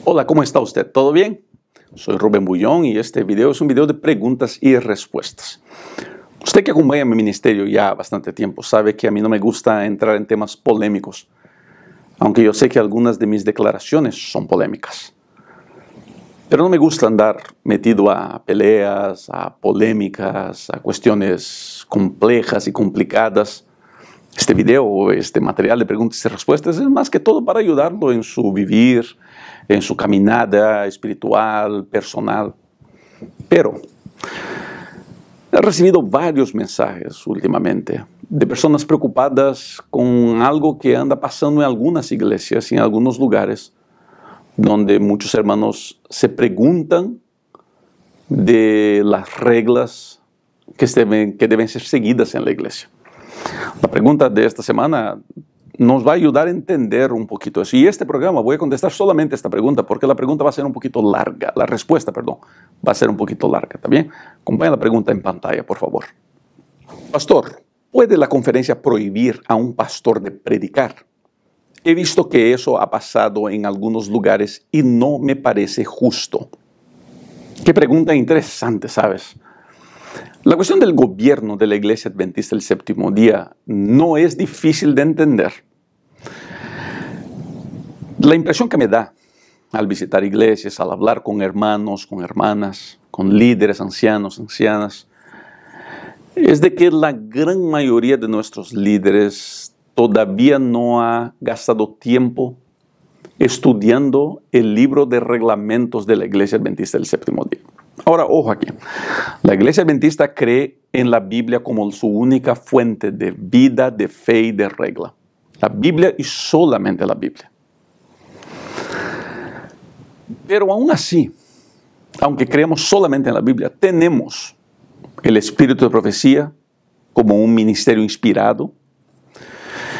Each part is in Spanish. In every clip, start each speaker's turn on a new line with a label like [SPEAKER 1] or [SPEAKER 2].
[SPEAKER 1] Hola, ¿cómo está usted? ¿Todo bien? Soy Rubén Bullón y este video es un video de preguntas y respuestas. Usted que acompaña mi ministerio ya bastante tiempo sabe que a mí no me gusta entrar en temas polémicos, aunque yo sé que algunas de mis declaraciones son polémicas. Pero no me gusta andar metido a peleas, a polémicas, a cuestiones complejas y complicadas. Este video o este material de preguntas y respuestas es más que todo para ayudarlo en su vivir, en su caminada espiritual, personal. Pero he recibido varios mensajes últimamente de personas preocupadas con algo que anda pasando en algunas iglesias y en algunos lugares, donde muchos hermanos se preguntan de las reglas que deben ser seguidas en la iglesia. La pregunta de esta semana nos va a ayudar a entender un poquito eso. Y este programa voy a contestar solamente esta pregunta porque la pregunta va a ser un poquito larga. La respuesta, perdón, va a ser un poquito larga. ¿Está bien? Acompaña la pregunta en pantalla, por favor. Pastor, ¿puede la conferencia prohibir a un pastor de predicar? He visto que eso ha pasado en algunos lugares y no me parece justo. Qué pregunta interesante, ¿sabes? La cuestión del gobierno de la Iglesia Adventista del Séptimo Día no es difícil de entender. La impresión que me da al visitar iglesias, al hablar con hermanos, con hermanas, con líderes, ancianos, ancianas, es de que la gran mayoría de nuestros líderes todavía no ha gastado tiempo estudiando el libro de reglamentos de la Iglesia Adventista del Séptimo Día. Ahora, ojo aquí. La Iglesia Adventista cree en la Biblia como su única fuente de vida, de fe y de regla. La Biblia y solamente la Biblia. Pero aún así, aunque creemos solamente en la Biblia, tenemos el espíritu de profecía como un ministerio inspirado.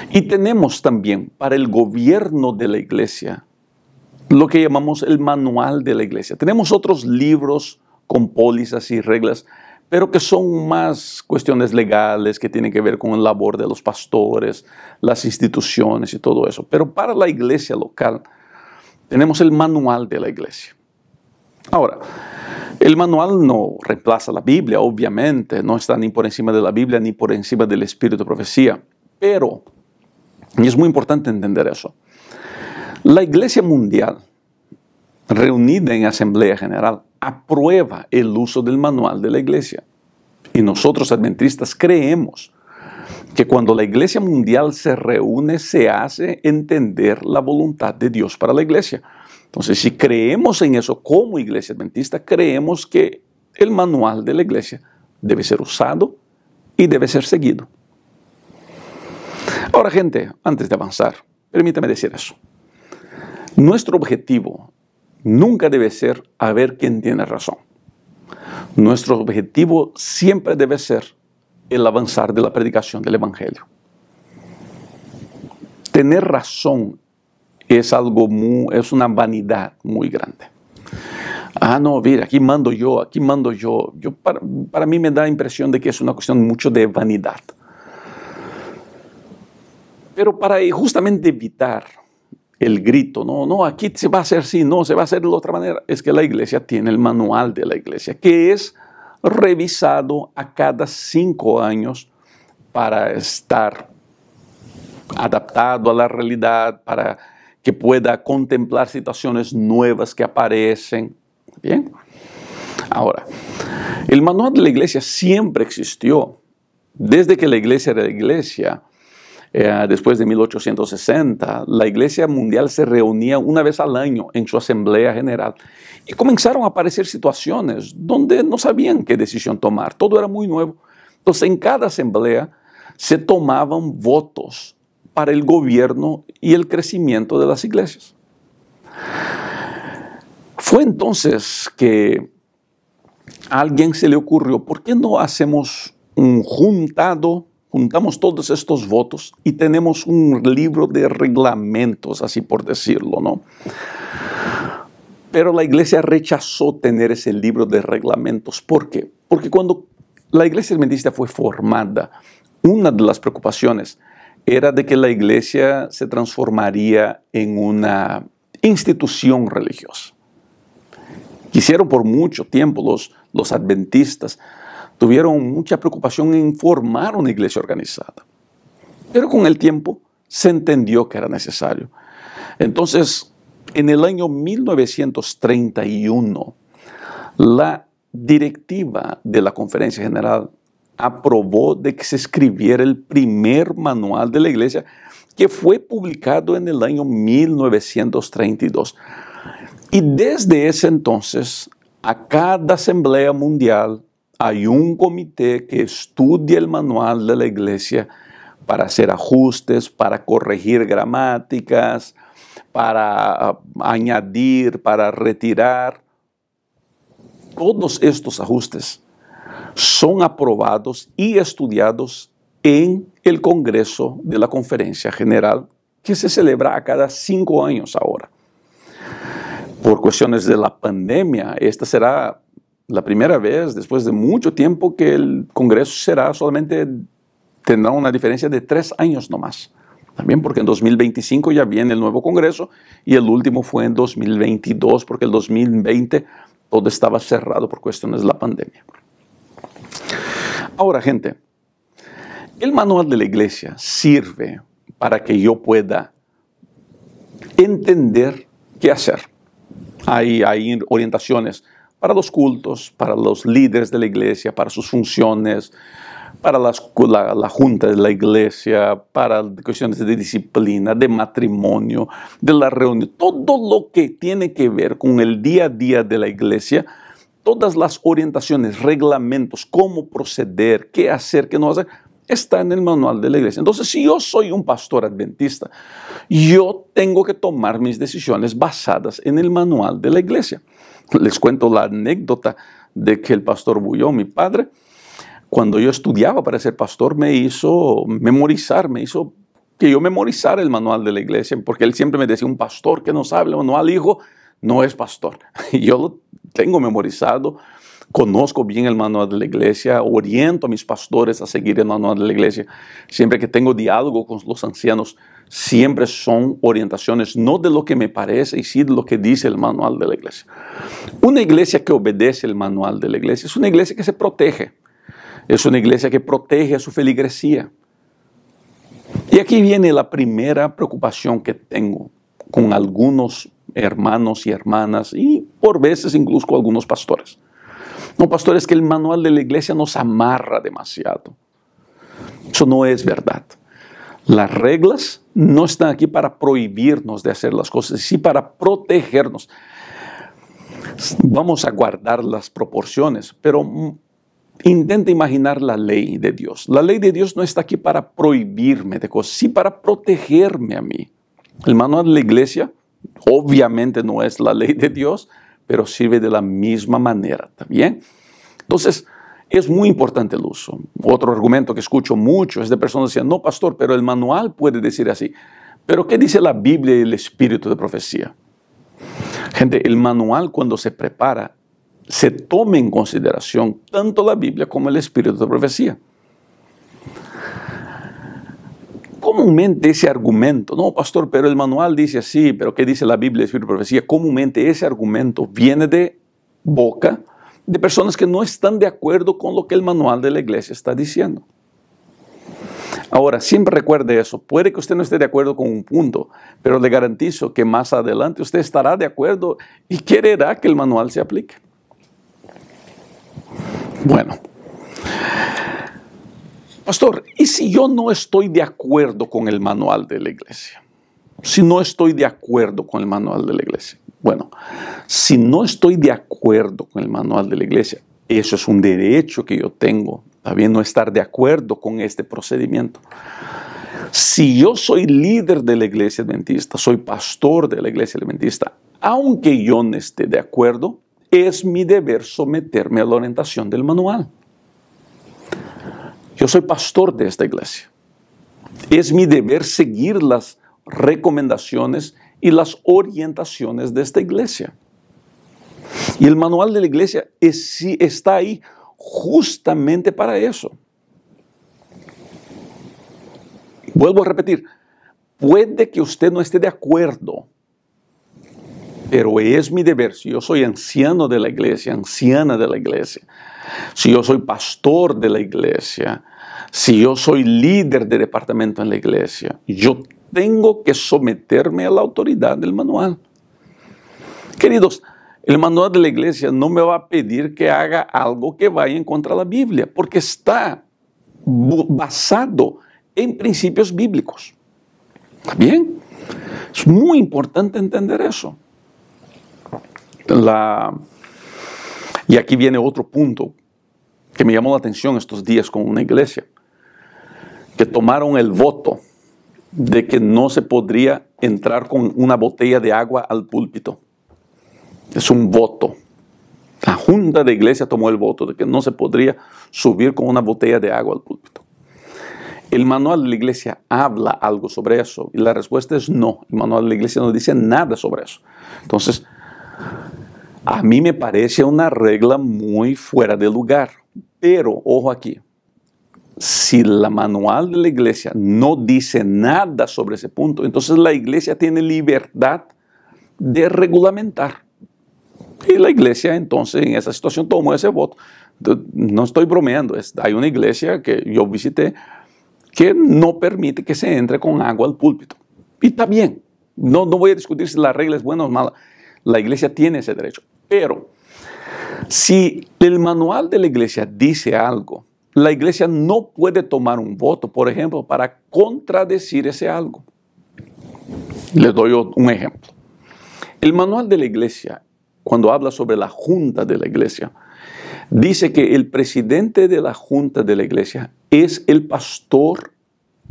[SPEAKER 1] Y tenemos también para el gobierno de la iglesia lo que llamamos el manual de la iglesia. Tenemos otros libros con pólizas y reglas, pero que son más cuestiones legales que tienen que ver con la labor de los pastores, las instituciones y todo eso. Pero para la iglesia local tenemos el manual de la iglesia. Ahora, el manual no reemplaza la Biblia, obviamente, no está ni por encima de la Biblia ni por encima del espíritu de profecía, pero y es muy importante entender eso. La Iglesia Mundial, reunida en Asamblea General, aprueba el uso del manual de la Iglesia. Y nosotros, adventistas, creemos que cuando la Iglesia Mundial se reúne, se hace entender la voluntad de Dios para la Iglesia. Entonces, si creemos en eso como Iglesia Adventista, creemos que el manual de la Iglesia debe ser usado y debe ser seguido. Ahora, gente, antes de avanzar, permítame decir eso. Nuestro objetivo nunca debe ser a ver quién tiene razón. Nuestro objetivo siempre debe ser el avanzar de la predicación del Evangelio. Tener razón es es una vanidad muy grande. Ah, no, mira, aquí mando yo, aquí mando yo. Para mí me da la impresión de que es una cuestión mucho de vanidad. Pero para justamente evitar el grito, no, aquí se va a hacer así, no, se va a hacer de la otra manera, es que la iglesia tiene el manual de la iglesia, que es revisado a cada 5 años para estar adaptado a la realidad, para que pueda contemplar situaciones nuevas que aparecen. Bien. Ahora, el manual de la iglesia siempre existió. Desde que la iglesia era la iglesia, después de 1860, la Iglesia Mundial se reunía una vez al año en su Asamblea General y comenzaron a aparecer situaciones donde no sabían qué decisión tomar. Todo era muy nuevo. Entonces, en cada asamblea se tomaban votos para el gobierno y el crecimiento de las iglesias. Fue entonces que a alguien se le ocurrió, ¿por qué no hacemos un juntamos todos estos votos y tenemos un libro de reglamentos, así por decirlo, ¿no? Pero la iglesia rechazó tener ese libro de reglamentos. ¿Por qué? Porque cuando la iglesia adventista fue formada, una de las preocupaciones era de que la iglesia se transformaría en una institución religiosa. Quisieron por mucho tiempo los adventistas, tuvieron mucha preocupación en formar una iglesia organizada. Pero con el tiempo se entendió que era necesario. Entonces, en el año 1931, la directiva de la Conferencia General aprobó de que se escribiera el primer manual de la iglesia, que fue publicado en el año 1932. Y desde ese entonces, a cada asamblea mundial hay un comité que estudia el manual de la iglesia para hacer ajustes, para corregir gramáticas, para añadir, para retirar. Todos estos ajustes son aprobados y estudiados en el Congreso de la Conferencia General, que se celebra a cada 5 años ahora. Por cuestiones de la pandemia, esta será la primera vez después de mucho tiempo que el Congreso tendrá una diferencia de 3 años nomás. También porque en 2025 ya viene el nuevo Congreso y el último fue en 2022 porque el 2020 todo estaba cerrado por cuestiones de la pandemia. Ahora, gente, el manual de la iglesia sirve para que yo pueda entender qué hacer. Hay orientaciones para los cultos, para los líderes de la iglesia, para sus funciones, para la junta de la iglesia, para cuestiones de disciplina, de matrimonio, de la reunión. Todo lo que tiene que ver con el día a día de la iglesia, todas las orientaciones, reglamentos, cómo proceder, qué hacer, qué no hacer, está en el manual de la iglesia. Entonces, si yo soy un pastor adventista, yo tengo que tomar mis decisiones basadas en el manual de la iglesia. Les cuento la anécdota de que el pastor Bullón, mi padre, cuando yo estudiaba para ser pastor, me hizo que yo memorizara el manual de la iglesia, porque él siempre me decía, un pastor que no sabe el manual, hijo, no es pastor. Y yo lo tengo memorizado, conozco bien el manual de la iglesia, oriento a mis pastores a seguir el manual de la iglesia. Siempre que tengo diálogo con los ancianos, siempre son orientaciones, no de lo que me parece, y sí de lo que dice el manual de la iglesia. Una iglesia que obedece el manual de la iglesia es una iglesia que se protege. Es una iglesia que protege a su feligresía. Y aquí viene la primera preocupación que tengo con algunos hermanos y hermanas, y por veces incluso con algunos pastores. No, pastores, que el manual de la iglesia nos amarra demasiado. Eso no es verdad. Las reglas no están aquí para prohibirnos de hacer las cosas, sino para protegernos. Vamos a guardar las proporciones, pero intenta imaginar la ley de Dios. La ley de Dios no está aquí para prohibirme de cosas, sino para protegerme a mí. El manual de la iglesia obviamente no es la ley de Dios, pero sirve de la misma manera, ¿está bien? Entonces, es muy importante el uso. Otro argumento que escucho mucho es de personas que dicen, no, pastor, pero el manual puede decir así. ¿Pero qué dice la Biblia y el espíritu de profecía? Gente, el manual cuando se prepara, se toma en consideración tanto la Biblia como el espíritu de profecía. Comúnmente ese argumento, no, pastor, pero el manual dice así, pero ¿qué dice la Biblia y el espíritu de profecía? Comúnmente ese argumento viene de boca de personas que no están de acuerdo con lo que el manual de la iglesia está diciendo. Ahora, siempre recuerde eso. Puede que usted no esté de acuerdo con un punto, pero le garantizo que más adelante usted estará de acuerdo y quererá que el manual se aplique. Bueno, pastor, ¿y si yo no estoy de acuerdo con el manual de la iglesia? Si no estoy de acuerdo con el manual de la iglesia. Bueno, si no estoy de acuerdo con el manual de la iglesia, eso es un derecho que yo tengo, también no estar de acuerdo con este procedimiento. Si yo soy líder de la iglesia adventista, soy pastor de la iglesia adventista, aunque yo no esté de acuerdo, es mi deber someterme a la orientación del manual. Yo soy pastor de esta iglesia. Es mi deber seguir las recomendaciones y las orientaciones de esta iglesia. Y el manual de la iglesia está ahí justamente para eso. Vuelvo a repetir, puede que usted no esté de acuerdo Pero es mi deber, si yo soy anciano de la iglesia, anciana de la iglesia, si yo soy pastor de la iglesia, si yo soy líder de departamento en la iglesia, yo tengo que someterme a la autoridad del manual. Queridos, el manual de la iglesia no me va a pedir que haga algo que vaya en contra de la Biblia, porque está basado en principios bíblicos. ¿Está bien? Es muy importante entender eso. Y aquí viene otro punto que me llamó la atención estos días con una iglesia, que tomaron el voto de que no se podría entrar con una botella de agua al púlpito. Es un voto. La junta de iglesia tomó el voto de que no se podría subir con una botella de agua al púlpito. El manual de la iglesia habla algo sobre eso y la respuesta es no. El manual de la iglesia no dice nada sobre eso. Entonces, a mí me parece una regla muy fuera de lugar. Pero, ojo aquí, si el manual de la iglesia no dice nada sobre ese punto, entonces la iglesia tiene libertad de regulamentar. Y la iglesia entonces en esa situación tomó ese voto. No estoy bromeando, hay una iglesia que yo visité que no permite que se entre con agua al púlpito. Y está bien, no voy a discutir si la regla es buena o mala. La iglesia tiene ese derecho. Pero si el manual de la iglesia dice algo, la iglesia no puede tomar un voto, por ejemplo, para contradecir ese algo. Les doy un ejemplo. El manual de la iglesia, cuando habla sobre la junta de la iglesia, dice que el presidente de la junta de la iglesia es el pastor,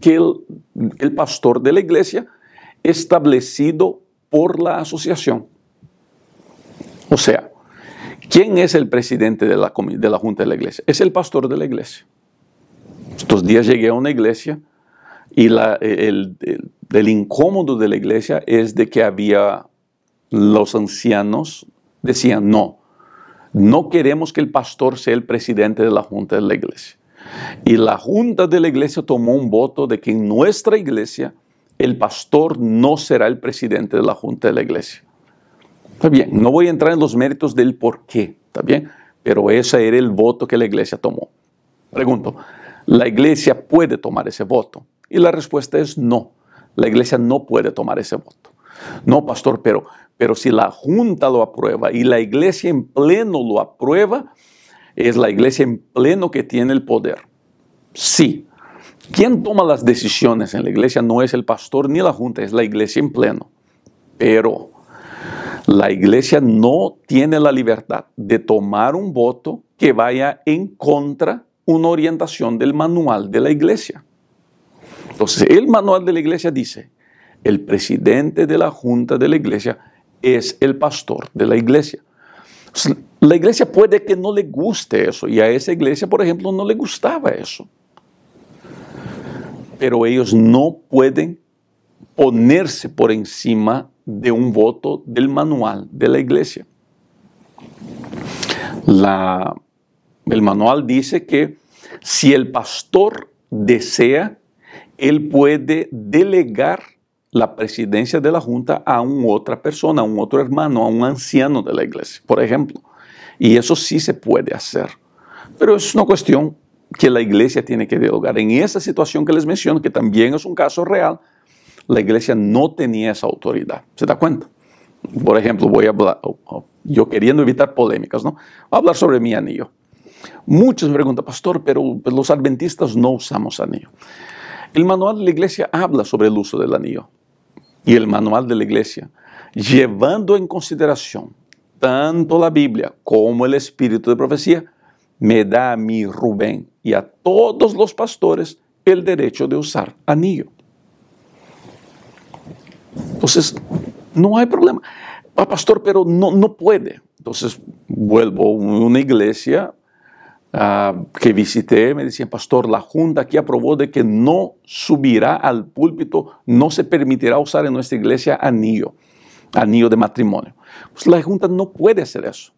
[SPEAKER 1] el pastor de la iglesia establecido por la asociación. O sea, ¿quién es el presidente de la junta de la iglesia? Es el pastor de la iglesia. Estos días llegué a una iglesia y el incómodo de la iglesia es de que había los ancianos decían no queremos que el pastor sea el presidente de la junta de la iglesia. Y la junta de la iglesia tomó un voto de que en nuestra iglesia el pastor no será el presidente de la junta de la iglesia. Está bien, no voy a entrar en los méritos del por qué, ¿está bien? Pero ese era el voto que la iglesia tomó. Pregunto, ¿la iglesia puede tomar ese voto? Y la respuesta es no. La iglesia no puede tomar ese voto. No, pastor, pero si la junta lo aprueba y la iglesia en pleno lo aprueba, es la iglesia en pleno que tiene el poder. Sí. Quien toma las decisiones en la iglesia no es el pastor ni la junta, es la iglesia en pleno. Pero la iglesia no tiene la libertad de tomar un voto que vaya en contra de una orientación del manual de la iglesia. Entonces, el manual de la iglesia dice, el presidente de la junta de la iglesia es el pastor de la iglesia. Entonces, la iglesia puede que no le guste eso, y a esa iglesia, por ejemplo, no le gustaba eso. Pero ellos no pueden ponerse por encima de un voto del manual de la iglesia. El manual dice que si el pastor desea, él puede delegar la presidencia de la junta a otra persona, a un otro hermano, a un anciano de la iglesia, por ejemplo. Y eso sí se puede hacer. Pero es una cuestión que la iglesia tiene que dialogar. En esa situación que les menciono, que también es un caso real, la iglesia no tenía esa autoridad. ¿Se da cuenta? Por ejemplo, voy a hablar, yo queriendo evitar polémicas, ¿no? Voy a hablar sobre mi anillo. Muchos me preguntan, pastor, pero los adventistas no usamos anillo. El manual de la iglesia habla sobre el uso del anillo. Y el manual de la iglesia, llevando en consideración tanto la Biblia como el espíritu de profecía, me da a mí, Rubén, y a todos los pastores el derecho de usar anillo. Entonces, no hay problema. Pastor, pero no puede. Entonces, vuelvo a una iglesia que visité, me decían, pastor, la junta aquí aprobó de que no subirá al púlpito, no se permitirá usar en nuestra iglesia anillo de matrimonio. Pues la junta no puede hacer eso.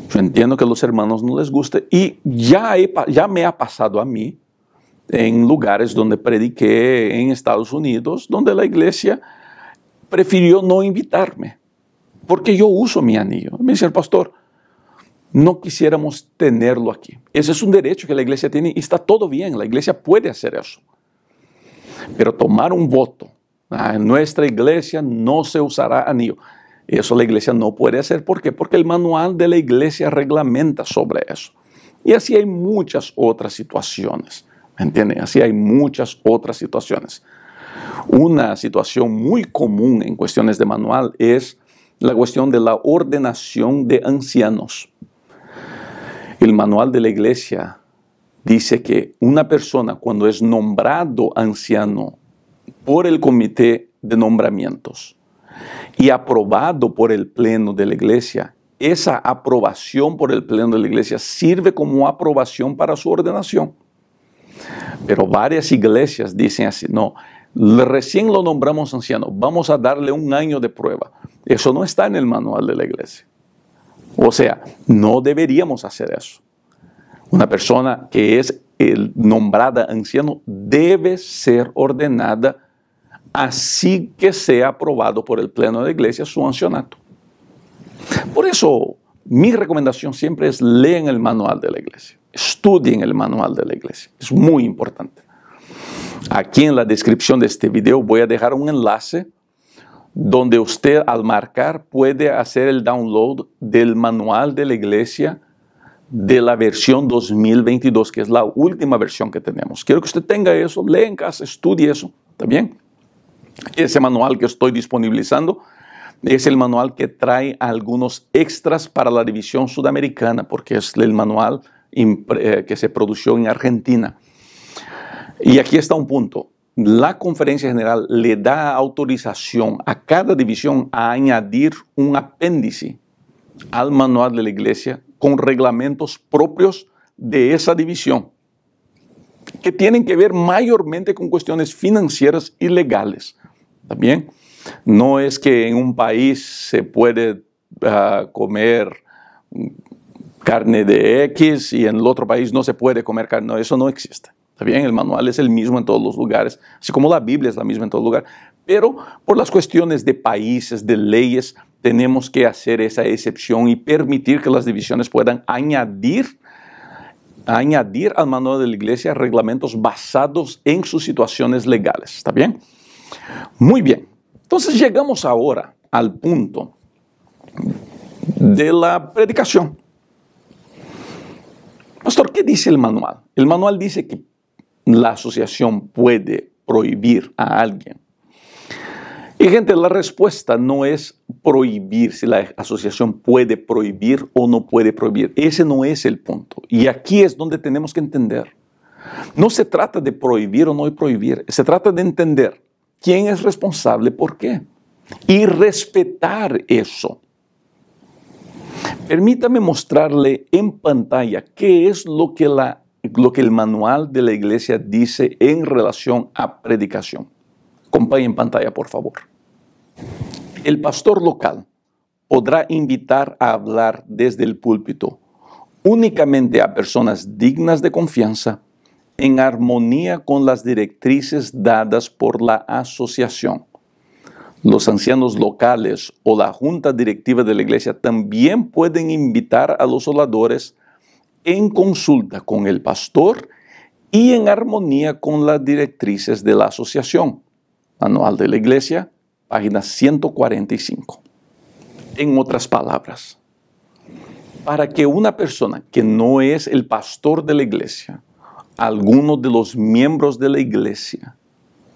[SPEAKER 1] Yo entiendo que a los hermanos no les guste y ya me ha pasado a mí en lugares donde prediqué en Estados Unidos, donde la iglesia prefirió no invitarme. porque yo uso mi anillo. Me dice el pastor, no quisiéramos tenerlo aquí. Ese es un derecho que la iglesia tiene y está todo bien, la iglesia puede hacer eso. Pero tomar un voto, en nuestra iglesia no se usará anillo. Eso la iglesia no puede hacer. ¿Por qué? Porque el manual de la iglesia reglamenta sobre eso. Y así hay muchas otras situaciones. ¿Me entienden? Así hay muchas otras situaciones. Una situación muy común en cuestiones de manual es la cuestión de la ordenación de ancianos. El manual de la iglesia dice que una persona cuando es nombrado anciano por el comité de nombramientos y aprobado por el pleno de la iglesia, esa aprobación por el pleno de la iglesia sirve como aprobación para su ordenación. Pero varias iglesias dicen así, no, recién lo nombramos anciano, vamos a darle un año de prueba. Eso no está en el manual de la iglesia. O sea, no deberíamos hacer eso. Una persona que es nombrada anciano debe ser ordenada así que sea aprobado por el pleno de la iglesia su ancianato. Por eso, mi recomendación siempre es lean el manual de la iglesia. Estudien el manual de la iglesia. Es muy importante. Aquí en la descripción de este video voy a dejar un enlace donde usted al marcar puede hacer el download del manual de la iglesia de la versión 2022, que es la última versión que tenemos. Quiero que usted tenga eso, lea en casa, estudie eso, ¿está bien? Ese manual que estoy disponibilizando es el manual que trae algunos extras para la división sudamericana, porque es el manual que se produjo en Argentina. Y aquí está un punto. La conferencia general le da autorización a cada división a añadir un apéndice al manual de la iglesia con reglamentos propios de esa división, que tienen que ver mayormente con cuestiones financieras y legales. ¿También? No es que en un país se puede comer carne de X y en el otro país no se puede comer carne. No, eso no existe. ¿Está bien? El manual es el mismo en todos los lugares, así como la Biblia es la misma en todo lugar. Pero por las cuestiones de países, de leyes, tenemos que hacer esa excepción y permitir que las divisiones puedan añadir al manual de la iglesia reglamentos basados en sus situaciones legales. ¿Está bien? Muy bien. Entonces llegamos ahora al punto de la predicación. Pastor, ¿qué dice el manual? El manual dice que la asociación puede prohibir a alguien. Y gente, la respuesta no es prohibir si la asociación puede prohibir o no puede prohibir. Ese no es el punto. Y aquí es donde tenemos que entender. No se trata de prohibir o no prohibir. Se trata de entender quién es responsable, por qué. Y respetar eso. Permítame mostrarle en pantalla qué es lo que el manual de la iglesia dice en relación a predicación. Acompañe en pantalla, por favor. El pastor local podrá invitar a hablar desde el púlpito únicamente a personas dignas de confianza en armonía con las directrices dadas por la asociación. Los ancianos locales o la junta directiva de la iglesia también pueden invitar a los oradores en consulta con el pastor y en armonía con las directrices de la asociación. Manual de la iglesia, página 145. En otras palabras, para que una persona que no es el pastor de la iglesia, alguno de los miembros de la iglesia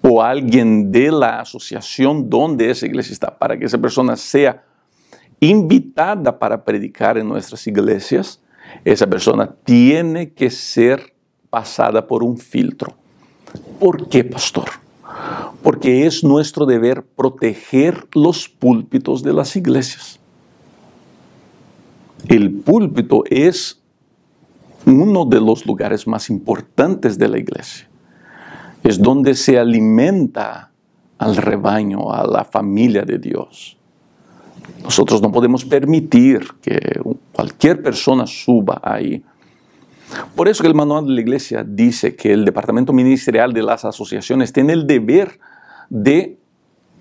[SPEAKER 1] o alguien de la asociación donde esa iglesia está, para que esa persona sea invitada para predicar en nuestras iglesias, esa persona tiene que ser pasada por un filtro. ¿Por qué, pastor? Porque es nuestro deber proteger los púlpitos de las iglesias. El púlpito es uno de los lugares más importantes de la iglesia. Es donde se alimenta al rebaño, a la familia de Dios. Nosotros no podemos permitir que cualquier persona suba ahí. Por eso que el manual de la iglesia dice que el departamento ministerial de las asociaciones tiene el deber de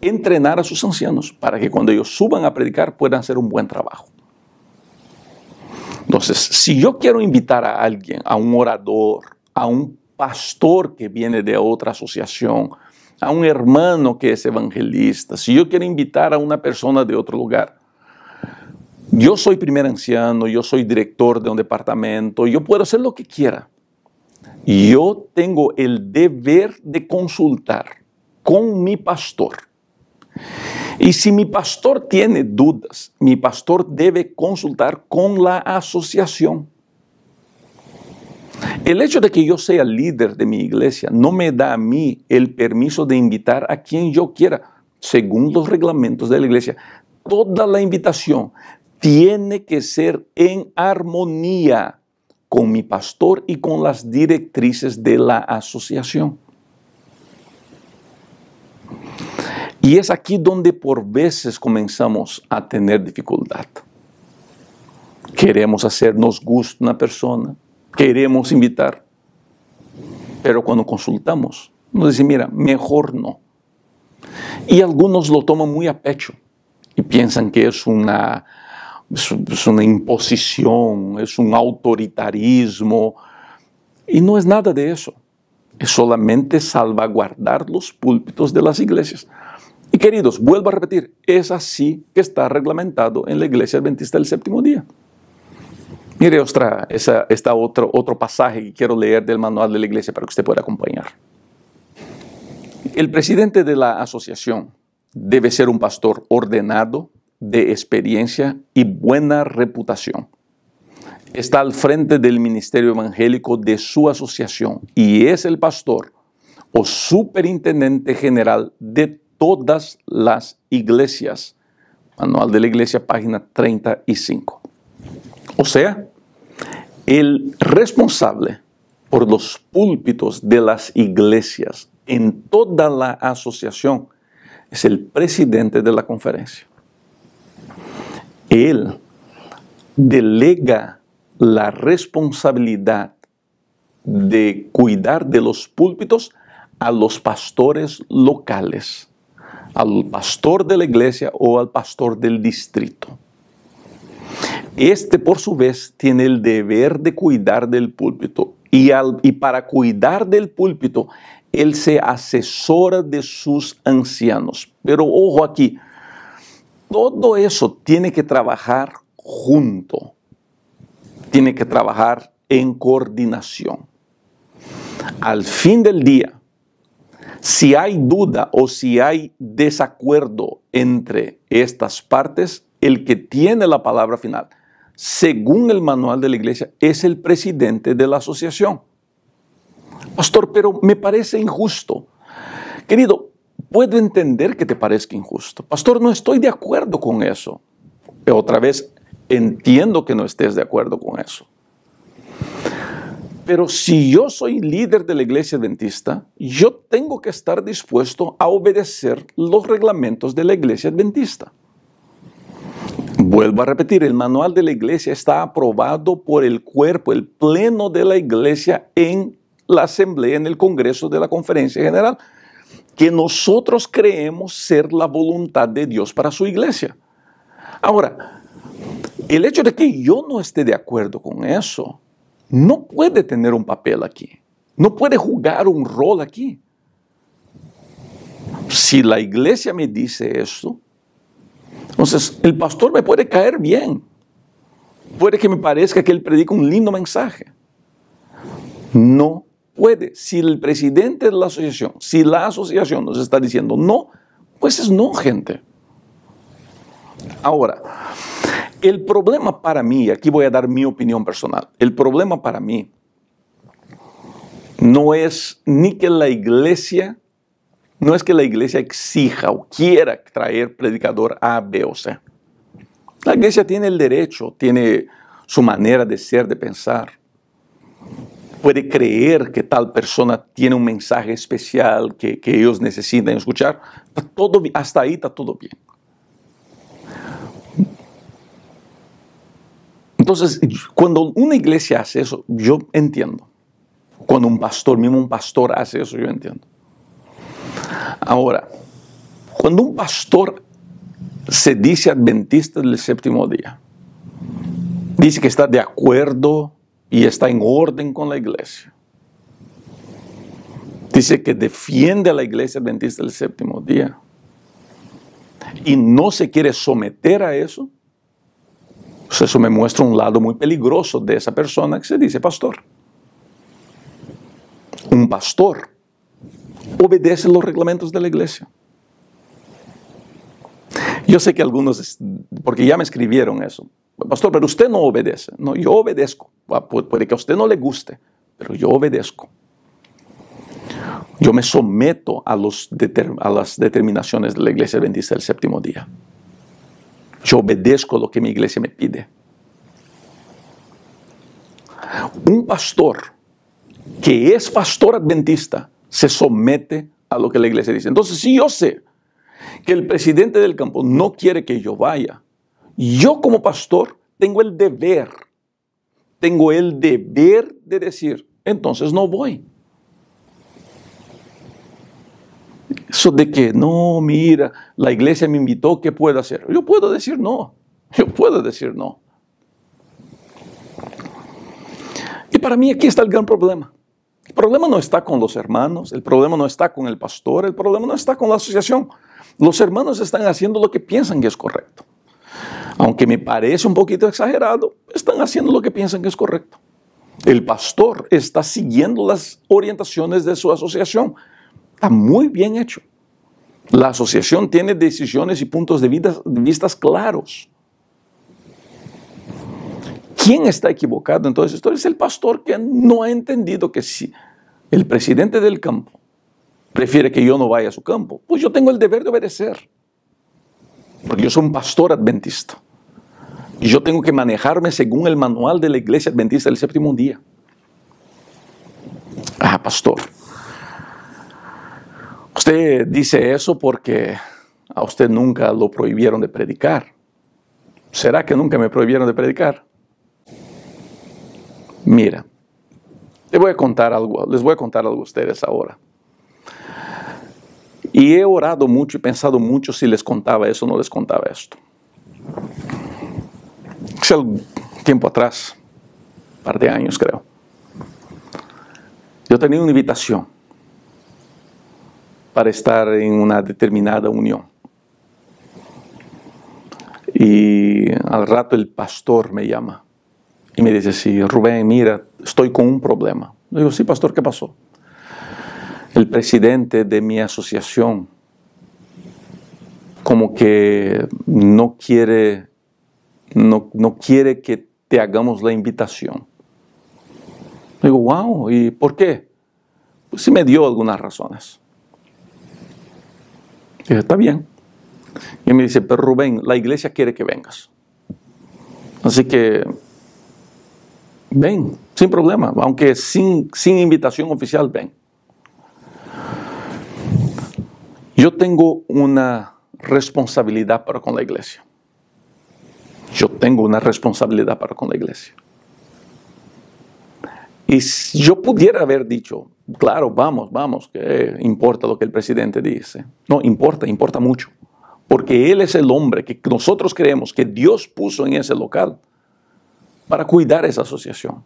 [SPEAKER 1] entrenar a sus ancianos para que cuando ellos suban a predicar puedan hacer un buen trabajo. Entonces, si yo quiero invitar a alguien, a un orador, a un pastor que viene de otra asociación, a un hermano que es evangelista, si yo quiero invitar a una persona de otro lugar, yo soy primer anciano, yo soy director de un departamento, yo puedo hacer lo que quiera. Yo tengo el deber de consultar con mi pastor. Y si mi pastor tiene dudas, mi pastor debe consultar con la asociación. El hecho de que yo sea líder de mi iglesia no me da a mí el permiso de invitar a quien yo quiera, según los reglamentos de la iglesia. Toda la invitación tiene que ser en armonía con mi pastor y con las directrices de la asociación. Y es aquí donde por veces comenzamos a tener dificultad. Queremos hacernos gusto a una persona, queremos invitar, pero cuando consultamos, nos dicen, mira, mejor no. Y algunos lo toman muy a pecho y piensan que es una imposición, es un autoritarismo, y no es nada de eso. Es solamente salvaguardar los púlpitos de las iglesias. Y queridos, vuelvo a repetir, es así que está reglamentado en la Iglesia Adventista del Séptimo Día. Mire otro pasaje que quiero leer del manual de la iglesia para que usted pueda acompañar. El presidente de la asociación debe ser un pastor ordenado, de experiencia y buena reputación. Está al frente del ministerio evangélico de su asociación y es el pastor o superintendente general de todas las iglesias. Manual de la Iglesia, página 35. O sea, el responsable por los púlpitos de las iglesias en toda la asociación es el presidente de la conferencia. Él delega la responsabilidad de cuidar de los púlpitos a los pastores locales, al pastor de la iglesia o al pastor del distrito. Este, por su vez, tiene el deber de cuidar del púlpito y para cuidar del púlpito, él se asesora de sus ancianos. Pero ojo aquí, todo eso tiene que trabajar junto, tiene que trabajar en coordinación. Al fin del día, si hay duda o si hay desacuerdo entre estas partes, el que tiene la palabra final, según el manual de la iglesia, es el presidente de la asociación. Pastor, pero me parece injusto. Querido, puedo entender que te parezca injusto. Pastor, no estoy de acuerdo con eso. Pero otra vez, entiendo que no estés de acuerdo con eso. Pero si yo soy líder de la iglesia adventista, yo tengo que estar dispuesto a obedecer los reglamentos de la iglesia adventista. Vuelvo a repetir, el manual de la iglesia está aprobado por el cuerpo, el pleno de la iglesia en la asamblea, en el congreso de la conferencia general, que nosotros creemos ser la voluntad de Dios para su iglesia. Ahora, el hecho de que yo no esté de acuerdo con eso, no puede tener un papel aquí, no puede jugar un rol aquí. Si la iglesia me dice esto, entonces el pastor me puede caer bien, puede que me parezca que él predica un lindo mensaje. No puede. Si el presidente de la asociación, si la asociación nos está diciendo no, pues es no, gente. Ahora, el problema para mí, aquí voy a dar mi opinión personal, el problema para mí no es ni que la iglesia, no es que la iglesia exija o quiera traer predicador A, B o C. La iglesia tiene el derecho, tiene su manera de ser, de pensar. Puede creer que tal persona tiene un mensaje especial que ellos necesitan escuchar. Todo, hasta ahí está todo bien. Entonces, cuando una iglesia hace eso, yo entiendo. Cuando un pastor, mismo un pastor hace eso, yo entiendo. Ahora, Cuando un pastor se dice adventista del séptimo día, dice que está de acuerdo y está en orden con la iglesia, dice que defiende a la iglesia adventista del séptimo día y no se quiere someter a eso, pues eso me muestra un lado muy peligroso de esa persona que se dice pastor. Un pastor obedece los reglamentos de la iglesia. Yo sé que algunos, porque ya me escribieron eso, pastor, pero usted no obedece. No, yo obedezco. Puede que a usted no le guste, pero yo obedezco. Yo me someto a las determinaciones de la iglesia adventista del séptimo día. Yo obedezco lo que mi iglesia me pide. Un pastor que es pastor adventista se somete a lo que la iglesia dice. Entonces, si yo sé que el presidente del campo no quiere que yo vaya, yo como pastor tengo el deber de decir, entonces no voy. Eso de que, no, mira, la iglesia me invitó, ¿qué puedo hacer? Yo puedo decir no. Y para mí aquí está el gran problema. El problema no está con los hermanos, el problema no está con el pastor, el problema no está con la asociación. Los hermanos están haciendo lo que piensan que es correcto. Aunque me parece un poquito exagerado, están haciendo lo que piensan que es correcto. El pastor está siguiendo las orientaciones de su asociación. Está muy bien hecho. La asociación tiene decisiones y puntos de vista claros. ¿Quién está equivocado? Entonces, esto es el pastor que no ha entendido que si el presidente del campo prefiere que yo no vaya a su campo, pues yo tengo el deber de obedecer. Porque yo soy un pastor adventista. Y yo tengo que manejarme según el manual de la iglesia adventista del séptimo día. Ah, pastor. Usted dice eso porque a usted nunca lo prohibieron de predicar. ¿Será que nunca me prohibieron de predicar? Mira, les voy a contar algo a ustedes ahora. Y he orado mucho y pensado mucho si les contaba eso o no les contaba esto. Hace algún tiempo atrás, un par de años creo, yo tenía una invitación para estar en una determinada unión. Y al rato el pastor me llama y me dice, sí, Rubén, mira, estoy con un problema. Le digo, sí, pastor, ¿qué pasó? El presidente de mi asociación como que no quiere que te hagamos la invitación. Le digo, wow, ¿y por qué? Pues sí me dio algunas razones. Dije, está bien. Y me dice, pero Rubén, la iglesia quiere que vengas. Así que ven, sin problema, aunque sin invitación oficial, ven. Yo tengo una responsabilidad para con la iglesia. Y si yo pudiera haber dicho, claro, vamos, que importa lo que el presidente dice. No, importa mucho. Porque él es el hombre que nosotros creemos que Dios puso en ese local para cuidar esa asociación.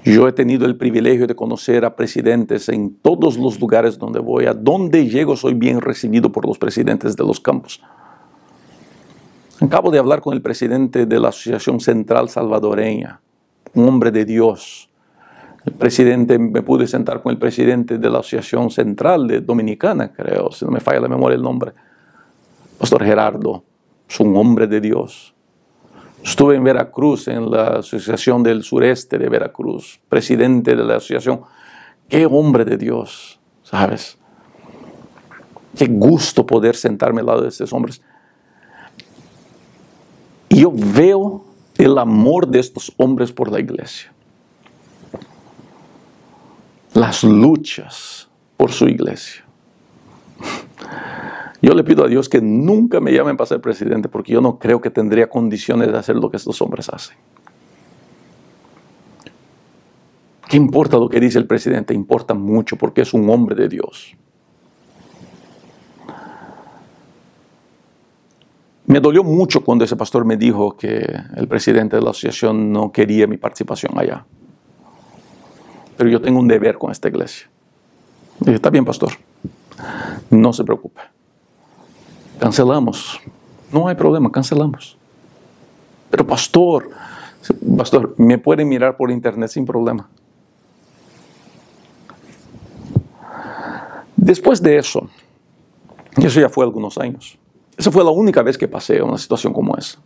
[SPEAKER 1] Yo he tenido el privilegio de conocer a presidentes en todos los lugares donde voy. A donde llego soy bien recibido por los presidentes de los campos. Acabo de hablar con el presidente de la Asociación Central Salvadoreña, un hombre de Dios. Me pude sentar con el presidente de la Asociación Central de Dominicana, creo, si no me falla la memoria el nombre. Pastor Gerardo, es un hombre de Dios. Estuve en Veracruz, en la Asociación del Sureste de Veracruz, presidente de la asociación. Qué hombre de Dios, ¿sabes? Qué gusto poder sentarme al lado de estos hombres. Y yo veo el amor de estos hombres por la iglesia. Las luchas por su iglesia. Yo le pido a Dios que nunca me llamen para ser presidente porque yo no creo que tendría condiciones de hacer lo que estos hombres hacen. ¿Qué importa lo que dice el presidente? Importa mucho porque es un hombre de Dios. Me dolió mucho cuando ese pastor me dijo que el presidente de la asociación no quería mi participación allá. Pero yo tengo un deber con esta iglesia. Dije, está bien, pastor, no se preocupe. Cancelamos. No hay problema, cancelamos. Pero pastor, me pueden mirar por internet sin problema. Después de eso ya fue algunos años. Esa fue la única vez que pasé una situación como esa.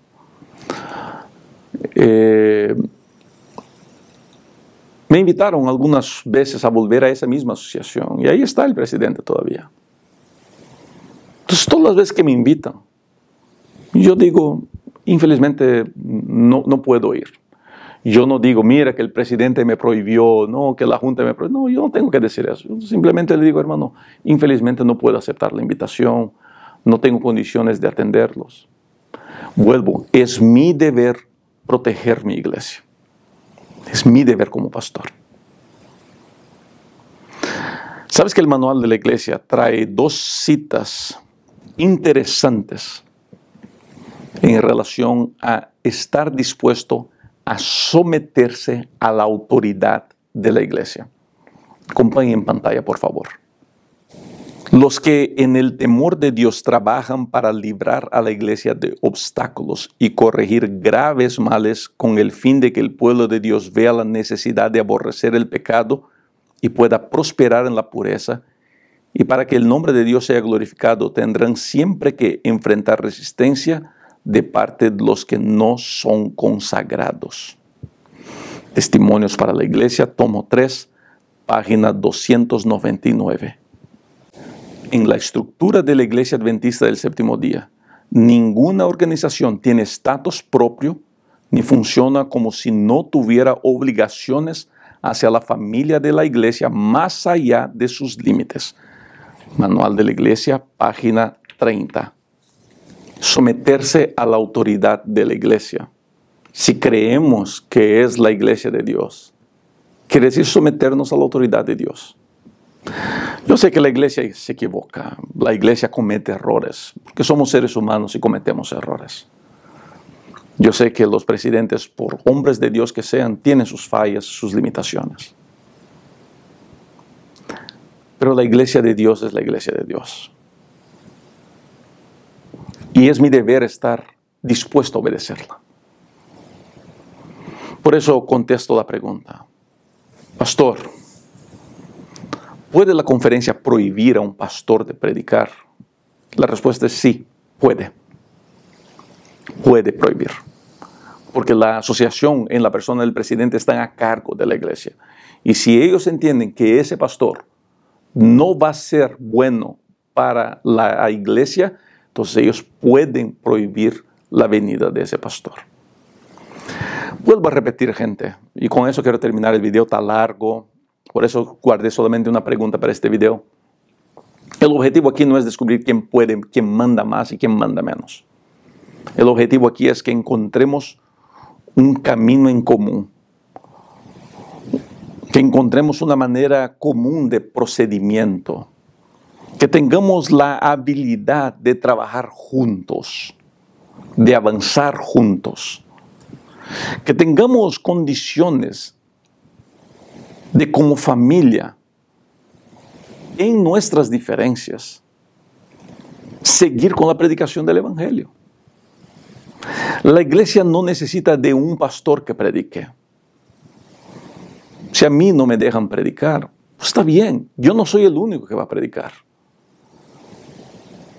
[SPEAKER 1] Me invitaron algunas veces a volver a esa misma asociación y ahí está el presidente todavía. Entonces, todas las veces que me invitan, yo digo, infelizmente no puedo ir. Yo no digo, mira que el presidente me prohibió, no, que la junta me prohibió. No, yo no tengo que decir eso. Yo simplemente le digo, hermano, infelizmente no puedo aceptar la invitación, no tengo condiciones de atenderlos. Vuelvo, es mi deber proteger mi iglesia. Es mi deber como pastor. ¿Sabes que el manual de la iglesia trae 2 citas interesantes en relación a estar dispuesto a someterse a la autoridad de la iglesia? Acompáñenme en pantalla, por favor. Los que en el temor de Dios trabajan para librar a la iglesia de obstáculos y corregir graves males con el fin de que el pueblo de Dios vea la necesidad de aborrecer el pecado y pueda prosperar en la pureza, y para que el nombre de Dios sea glorificado, tendrán siempre que enfrentar resistencia de parte de los que no son consagrados. Testimonios para la Iglesia, tomo 3, página 299. En la estructura de la Iglesia Adventista del Séptimo Día, ninguna organización tiene estatus propio ni funciona como si no tuviera obligaciones hacia la familia de la Iglesia más allá de sus límites. Manual de la Iglesia, página 30. Someterse a la autoridad de la iglesia. Si creemos que es la iglesia de Dios, quiere decir someternos a la autoridad de Dios. Yo sé que la iglesia se equivoca, la iglesia comete errores, porque somos seres humanos y cometemos errores. Yo sé que los presidentes, por hombres de Dios que sean, tienen sus fallas, sus limitaciones. Pero la iglesia de Dios es la iglesia de Dios. Y es mi deber estar dispuesto a obedecerla. Por eso contesto la pregunta. Pastor, ¿puede la conferencia prohibir a un pastor de predicar? La respuesta es sí, puede. Puede prohibir. Porque la asociación en la persona del presidente están a cargo de la iglesia. Y si ellos entienden que ese pastor no va a ser bueno para la iglesia, entonces ellos pueden prohibir la venida de ese pastor. Vuelvo a repetir, gente, y con eso quiero terminar el video, está largo, por eso guardé solamente una pregunta para este video. El objetivo aquí no es descubrir quién puede, quién manda más y quién manda menos. El objetivo aquí es que encontremos un camino en común, que encontremos una manera común de procedimiento, que tengamos la habilidad de trabajar juntos, de avanzar juntos, que tengamos condiciones de como familia, en nuestras diferencias, seguir con la predicación del Evangelio. La iglesia no necesita de un pastor que predique. Si a mí no me dejan predicar, pues está bien, yo no soy el único que va a predicar.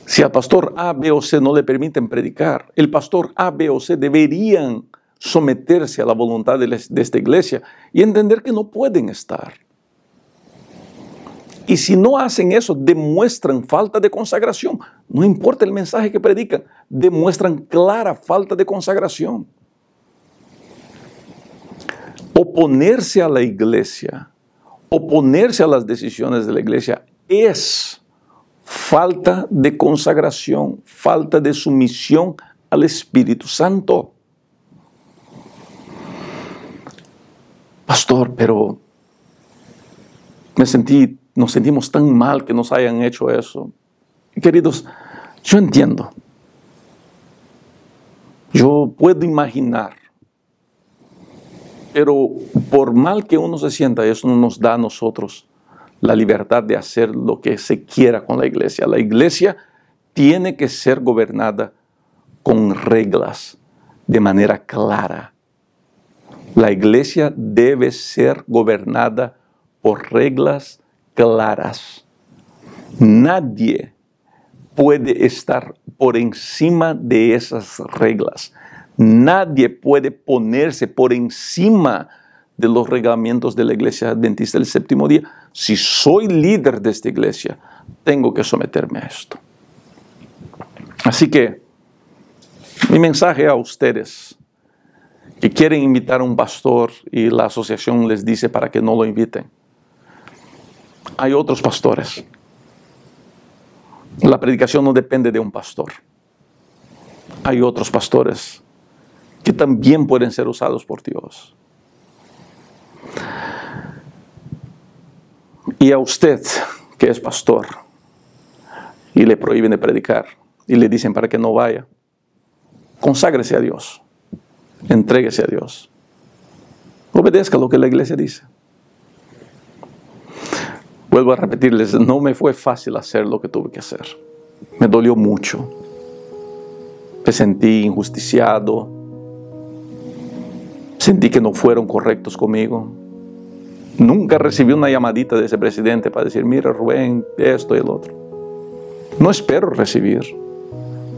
[SPEAKER 1] Si al pastor A, B o C no le permiten predicar, el pastor A, B o C deberían someterse a la voluntad de esta iglesia y entender que no pueden estar. Y si no hacen eso, demuestran falta de consagración. No importa el mensaje que predican, demuestran clara falta de consagración. Oponerse a la iglesia, oponerse a las decisiones de la iglesia es falta de consagración, falta de sumisión al Espíritu Santo. Pastor, pero nos sentimos tan mal que nos hayan hecho eso. Queridos, yo entiendo. Yo puedo imaginar, pero por mal que uno se sienta, eso no nos da a nosotros la libertad de hacer lo que se quiera con la iglesia. La iglesia tiene que ser gobernada con reglas, de manera clara. La iglesia debe ser gobernada por reglas claras. Nadie puede estar por encima de esas reglas. Nadie puede ponerse por encima de los reglamentos de la Iglesia Adventista del Séptimo Día. Si soy líder de esta iglesia, tengo que someterme a esto. Así que mi mensaje a ustedes que quieren invitar a un pastor y la asociación les dice para que no lo inviten. Hay otros pastores. La predicación no depende de un pastor. Hay otros pastores que también pueden ser usados por Dios. Y a usted, que es pastor, y le prohíben de predicar, y le dicen para que no vaya, conságrese a Dios, entréguese a Dios, obedezca lo que la iglesia dice. Vuelvo a repetirles, no me fue fácil hacer lo que tuve que hacer. Me dolió mucho. Me sentí injusticiado. Sentí que no fueron correctos conmigo. Nunca recibí una llamadita de ese presidente para decir, mira Rubén, esto y el otro. No espero recibir.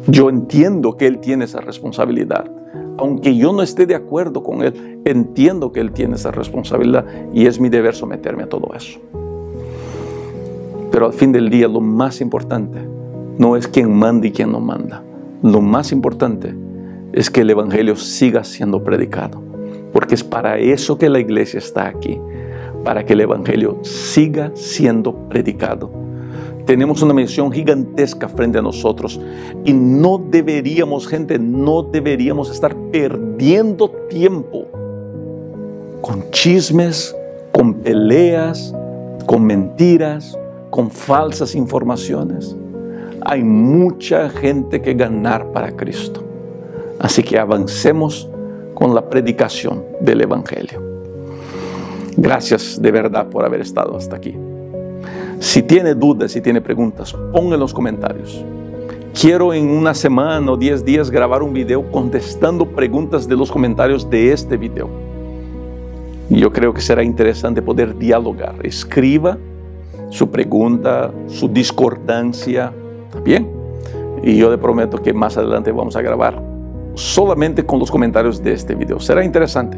[SPEAKER 1] Yo entiendo que él tiene esa responsabilidad. Aunque yo no esté de acuerdo con él, entiendo que él tiene esa responsabilidad y es mi deber someterme a todo eso. Pero al fin del día, lo más importante no es quién manda y quién no manda. Lo más importante es que el Evangelio siga siendo predicado. Porque es para eso que la iglesia está aquí. Para que el Evangelio siga siendo predicado. Tenemos una misión gigantesca frente a nosotros. Y no deberíamos, gente, no deberíamos estar perdiendo tiempo con chismes, con peleas, con mentiras, con falsas informaciones. Hay mucha gente que ganar para Cristo. Así que avancemos con la predicación del Evangelio. Gracias de verdad por haber estado hasta aquí. Si tiene dudas, si tiene preguntas, pongan en los comentarios. Quiero en una semana o 10 días grabar un video contestando preguntas de los comentarios de este video. Y yo creo que será interesante poder dialogar. Escriba su pregunta, su discordancia, ¿bien? Y yo le prometo que más adelante vamos a grabar solamente con los comentarios de este video. Será interesante.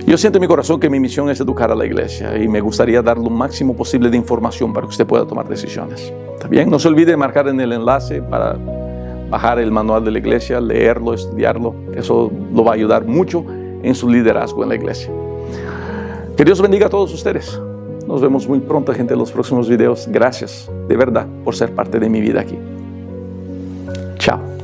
[SPEAKER 1] Yo siento en mi corazón que mi misión es educar a la iglesia y me gustaría dar lo máximo posible de información para que usted pueda tomar decisiones. ¿Está bien? No se olvide de marcar en el enlace para bajar el manual de la iglesia, leerlo, estudiarlo. Eso lo va a ayudar mucho en su liderazgo en la iglesia. Que Dios bendiga a todos ustedes. Nos vemos muy pronto, gente, en los próximos videos. Gracias, de verdad, por ser parte de mi vida aquí. Chao.